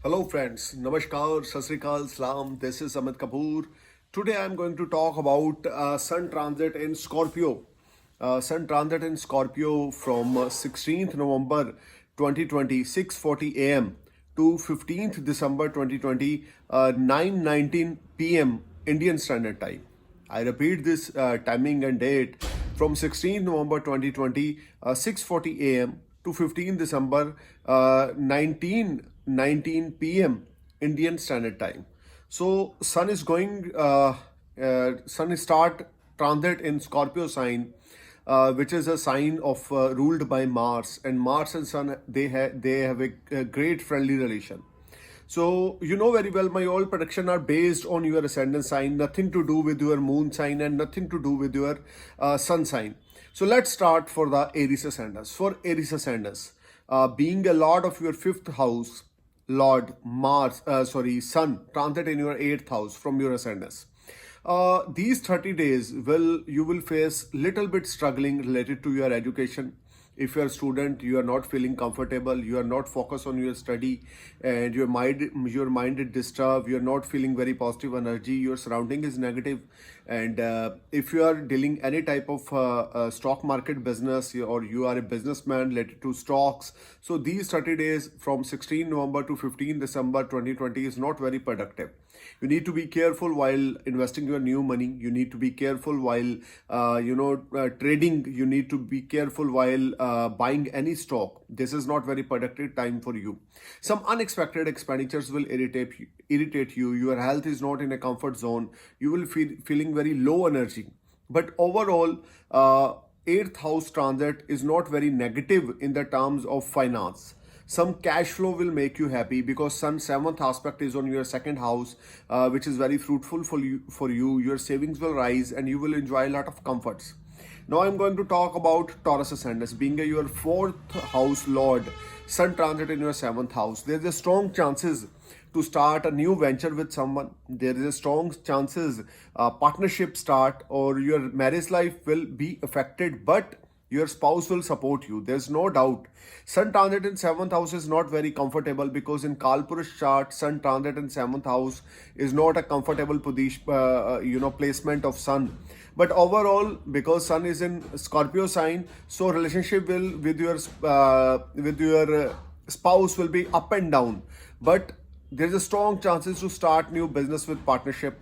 Hello friends, Namaskar, Sat Sri Akal, Salam. This is Amit Kapoor. Today I am going to talk about Sun transit in Scorpio. Sun transit in Scorpio from 16th November 2020, 6:40 a.m. to 15th December 2020, 9:19 p.m. Indian Standard Time. I repeat this timing and date from 16th November 2020, 6:40 a.m. to 15th December 19:19 p.m. Indian Standard Time. So Sun is start transit in Scorpio sign, which is a sign of ruled by Mars, and Mars and Sun they have a great friendly relation. So you know very well my all prediction are based on your ascendant sign, nothing to do with your moon sign and nothing to do with your sun sign. So let's start for the Aries ascendants. For Aries ascendants, being a lord of your fifth house, Lord Sun transit in your eighth house from your ascendants. These 30 days you will face little bit struggling related to your education. If you're a student, you are not feeling comfortable, you are not focused on your study, and your mind is disturbed, you're not feeling very positive energy, your surrounding is negative. And if you are dealing any type of stock market business, or you are a businessman related to stocks, so these 30 days from 16 November to 15 December 2020 is not very productive. You need to be careful while investing your new money. You need to be careful while trading. You need to be careful while buying any stock. This is not very productive time for you. Some unexpected expenditures will irritate you. Your health is not in a comfort zone. You will feel feeling very low energy. But overall, eighth house transit is not very negative in the terms of finance. Some cash flow will make you happy because Sun seventh aspect is on your second house, which is very fruitful for you. Your savings will rise and you will enjoy a lot of comforts. Now I'm going to talk about Taurus ascendants. Being your fourth house lord, Sun transit in your seventh house, there's a strong chances to start a new venture with someone. There is a strong chances partnership start, or your marriage life will be affected, but your spouse will support you. There's no doubt. Sun transit in seventh house is not very comfortable because in Kalpurush chart, Sun transit in seventh house is not a comfortable position, placement of Sun. But overall, because Sun is in Scorpio sign, so relationship will with your spouse will be up and down. But there's a strong chances to start new business with partnership.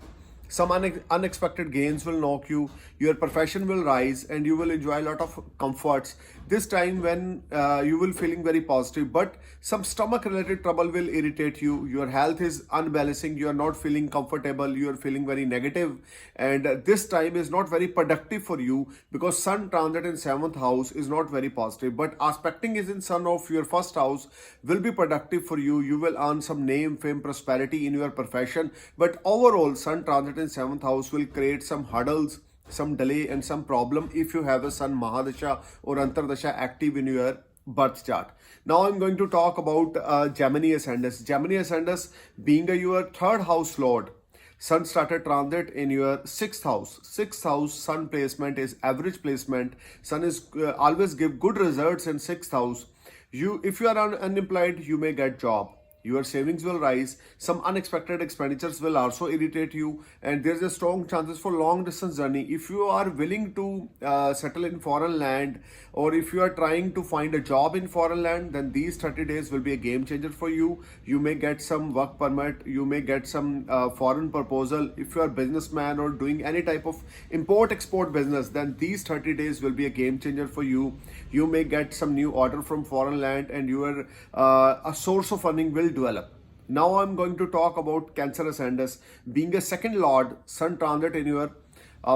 Some unexpected gains will knock you. Your profession will rise, and you will enjoy a lot of comforts. This time when you will feeling very positive, but some stomach related trouble will irritate you. Your health is unbalancing. You are not feeling comfortable. You are feeling very negative, and this time is not very productive for you because Sun transit in seventh house is not very positive. But aspecting is in Sun of your first house will be productive for you. You will earn some name, fame, prosperity in your profession. But overall, Sun transit in seventh house will create some hurdles, some delay, and some problem if you have a Sun Mahadasha or Antardasha active in your birth chart. Now I'm going to talk about Gemini ascendants. Gemini ascendants being your third house lord, Sun started transit in your sixth house. Sixth house Sun placement is average placement. Sun is always give good results in sixth house. If you are unemployed, you may get job. Your savings will rise. Some unexpected expenditures will also irritate you, and there's a strong chances for long distance journey. If you are willing to settle in foreign land, or if you are trying to find a job in foreign land, then these 30 days will be a game changer for you. You may get some work permit. You may get some foreign proposal. If you are a businessman or doing any type of import export business, then these 30 days will be a game changer for you. You may get some new order from foreign land, and your a source of earning will develop. Now I'm going to talk about Cancer ascendants. Being a second lord, Sun transit in your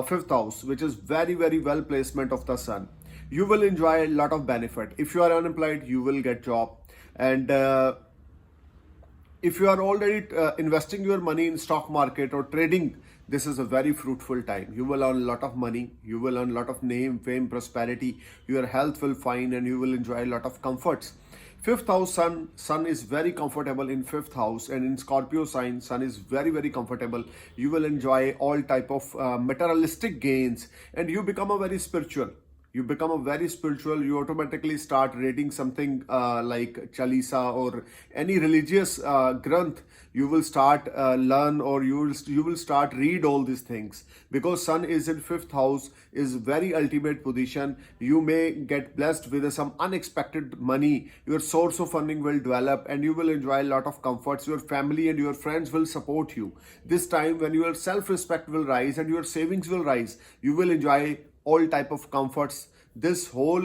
fifth house, which is very very well placement of the Sun. You will enjoy a lot of benefit. If you are unemployed, you will get job, and if you are already investing your money in stock market or trading, this is a very fruitful time. You will earn a lot of money. You will earn a lot of name, fame, prosperity. Your health will fine, and you will enjoy a lot of comforts. Fifth house Sun is very comfortable in fifth house, and in Scorpio sign, Sun is very very comfortable. You will enjoy all type of materialistic gains, and you become a very spiritual. You become a very spiritual. You automatically start reading something like Chalisa or any religious granth. You will start learn, or you will start read all these things, because sun is in fifth house, is very ultimate position. You may get blessed with some unexpected money. Your source of earning will develop, and you will enjoy a lot of comforts. Your family and your friends will support you. This time when your self-respect will rise and your savings will rise, you will enjoy all type of comforts. This whole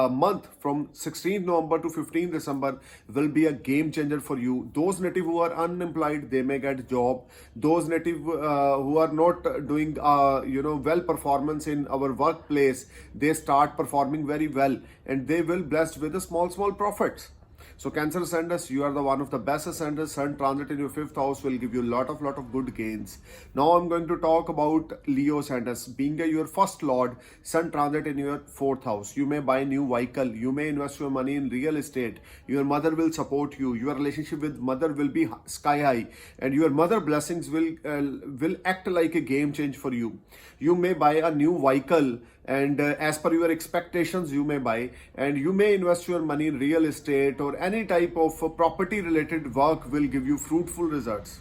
month from 16th November to 15th December will be a game changer for you. Those native who are unemployed, they may get job. Those native who are not doing well performance in our workplace, they start performing very well, and they will blessed with the small profits. So Cancer ascendants, you are the one of the best ascendants. Sun transit in your fifth house will give you a lot of good gains. Now I'm going to talk about Leo ascendants. Being your first lord, Sun transit in your fourth house. You may buy new vehicle. You may invest your money in real estate. Your mother will support you. Your relationship with mother will be sky high, and your mother blessings will act like a game change for you. You may buy a new vehicle, and as per your expectations you may buy, and you may invest your money in real estate or any type of property related work will give you fruitful results.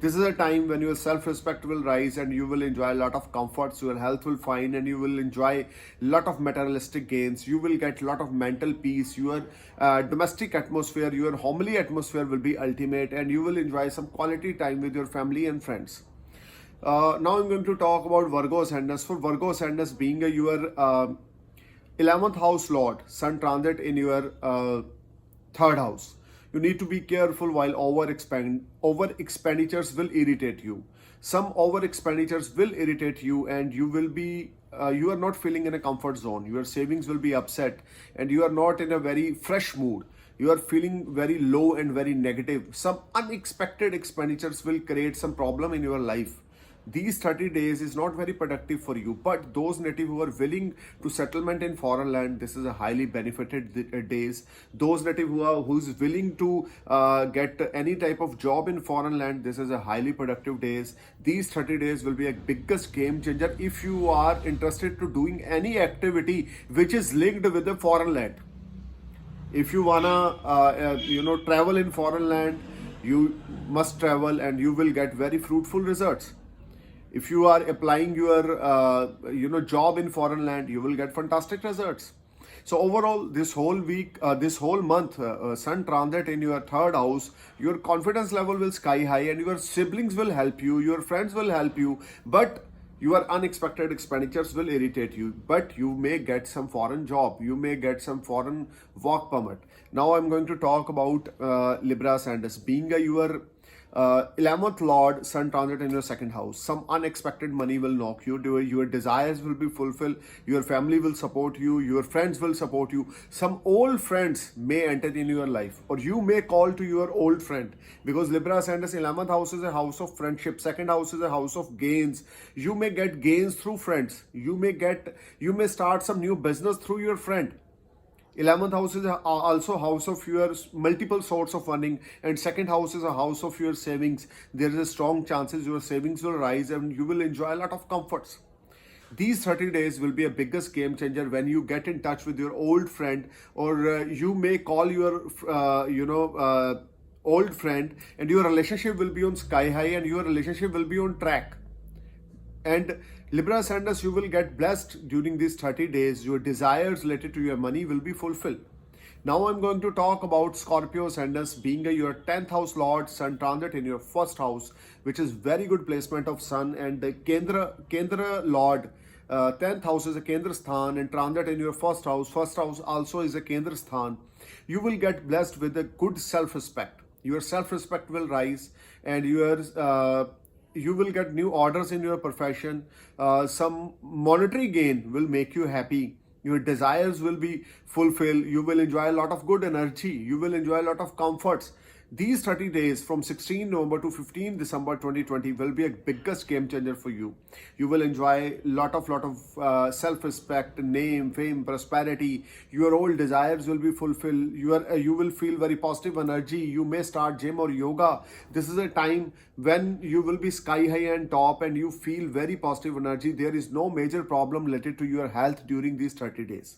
This is a time when your self-respect will rise and you will enjoy a lot of comforts. Your health will fine and you will enjoy a lot of materialistic gains. You will get a lot of mental peace. Your domestic atmosphere, your homely atmosphere will be ultimate, and you will enjoy some quality time with your family and friends. Now I'm going to talk about Virgo ascendants. For Virgo ascendants, being your 11th house lord, Sun transit in your third house. You need to be careful while over expenditures will irritate you. Some over expenditures will irritate you, and you are not feeling in a comfort zone. Your savings will be upset, and you are not in a very fresh mood. You are feeling very low and very negative. Some unexpected expenditures will create some problem in your life. These 30 days is not very productive for you, but those native who are willing to settlement in foreign land, this is a highly benefited days. Those native who's willing to get any type of job in foreign land, this is a highly productive days. These 30 days will be a biggest game changer if you are interested to doing any activity which is linked with the foreign land. If you wanna travel in foreign land, you must travel and you will get very fruitful results. If you are applying your job in foreign land, you will get fantastic results. So overall, this whole week, this whole month, Sun transit in your third house, your confidence level will sky high, and your siblings will help you, your friends will help you, but your unexpected expenditures will irritate you. But you may get some foreign job, you may get some foreign work permit. Now I'm going to talk about Libra ascendants. Being your 11th lord, Sun transit in your second house. Some unexpected money will knock you. Your desires will be fulfilled. Your family will support you. Your friends will support you. Some old friends may enter in your life, or you may call to your old friend, because Libra ascendants, 11th house is a house of friendship. Second house is a house of gains. You may get gains through friends. You may start some new business through your friend. 11th house is also house of your multiple source of earning, and second house is a house of your savings. There is a strong chances your savings will rise and you will enjoy a lot of comforts. These 30 days will be a biggest game changer when you get in touch with your old friend, or you may call your old friend, and your relationship will be on sky high and your relationship will be on track. And Libra ascendants, you will get blessed during these 30 days. Your desires related to your money will be fulfilled. Now I'm going to talk about Scorpio ascendants. Being your 10th house lord, Sun transit in your first house, which is very good placement of Sun, and the Kendra lord, 10th house is a Kendra sthan, and transit in your first house. First house also is a Kendra sthan. You will get blessed with a good self-respect. Your self-respect will rise, and you will get new orders in your profession. Some monetary gain will make you happy. Your desires will be fulfilled. You will enjoy a lot of good energy. You will enjoy a lot of comforts. These 30 days from 16 November to 15 December 2020 will be a biggest game changer for you. You will enjoy lot of self-respect, name, fame, prosperity. Your old desires will be fulfilled. You will feel very positive energy. You may start gym or yoga. This is a time when you will be sky high and top and you feel very positive energy. There is no major problem related to your health during these 30 days.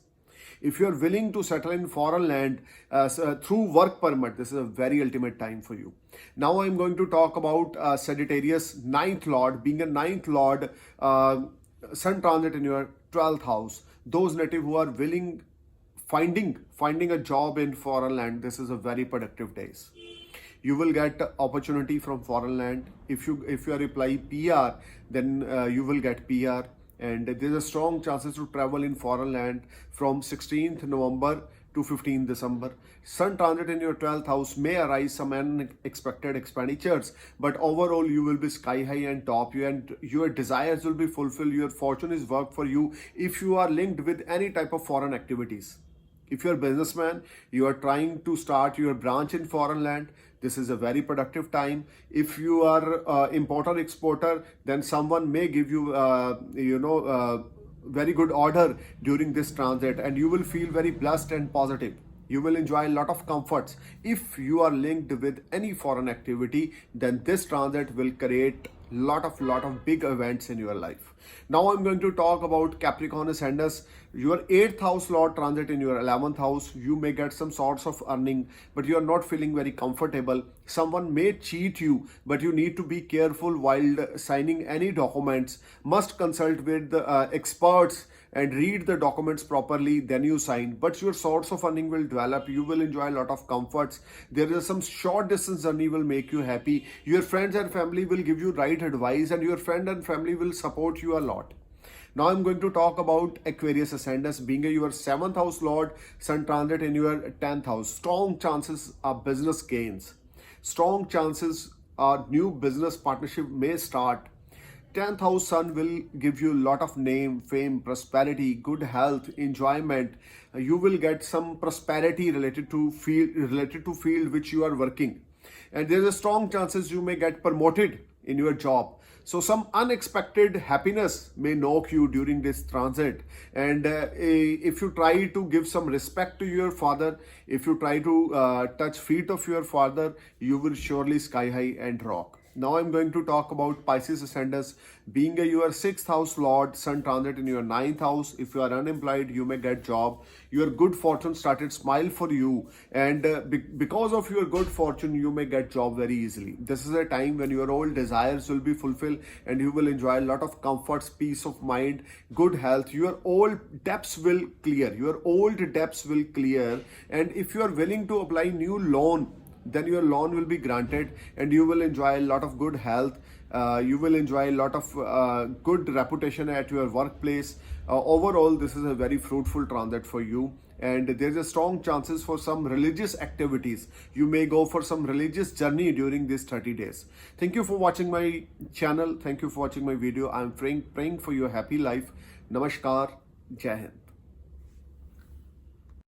If you are willing to settle in foreign land through work permit, this is a very ultimate time for you. Now I'm going to talk about Sagittarius ninth lord. Being a ninth lord, sun transit in your 12th house. Those native who are willing, finding a job in foreign land, this is a very productive days. You will get opportunity from foreign land. If you apply PR, then you will get PR. And there's a strong chances to travel in foreign land from 16th November to 15th December. Sun transit in your 12th house may arise some unexpected expenditures, but overall you will be sky high and top. Your desires will be fulfilled. Your fortune is work for you if you are linked with any type of foreign activities. If you're a businessman, you are trying to start your branch in foreign land, this is a very productive time. If you are importer exporter, then someone may give you very good order during this transit, and you will feel very blessed and positive. You will enjoy a lot of comforts. If you are linked with any foreign activity, then this transit will create lot of big events in your life. Now I'm going to talk about Capricorn Ascendant. Your 8th house lord transit in your 11th house. You may get some sorts of earning, but you are not feeling very comfortable. Someone may cheat you, but you need to be careful while signing any documents. Must consult with experts and read the documents properly, then you sign. But your source of earning will develop. You will enjoy a lot of comforts. There is some short distance journey will make you happy. Your friends and family will give you right advice, and your friend and family will support you a lot. Now I'm going to talk about Aquarius Ascendant. Being your 7th house lord, sun transit in your 10th house. Strong chances are business gains. Strong chances are new business partnership may start. 10th house sun will give you a lot of name, fame, prosperity, good health, enjoyment. You will get some prosperity related to field which you are working. And there's a strong chances you may get promoted in your job. So some unexpected happiness may knock you during this transit. And if you try to give some respect to your father, if you try to touch feet of your father, you will surely sky high and rock. Now I'm going to talk about Pisces Ascendant. Being your 6th house lord, sun transit in your 9th house. If you are unemployed, you may get job. Your good fortune started smile for you, and because of your good fortune, you may get job very easily. This is a time when your old desires will be fulfilled, and you will enjoy a lot of comforts, peace of mind, good health. Your old debts will clear. And if you are willing to apply new loan, then your loan will be granted, and you will enjoy a lot of good health. You will enjoy a lot of good reputation at your workplace. Overall, this is a very fruitful transit for you, and there's a strong chances for some religious activities. You may go for some religious journey during these 30 days. Thank you for watching my channel. Thank you for watching my video. I'm praying for your happy life. Namaskar. Jai Hind.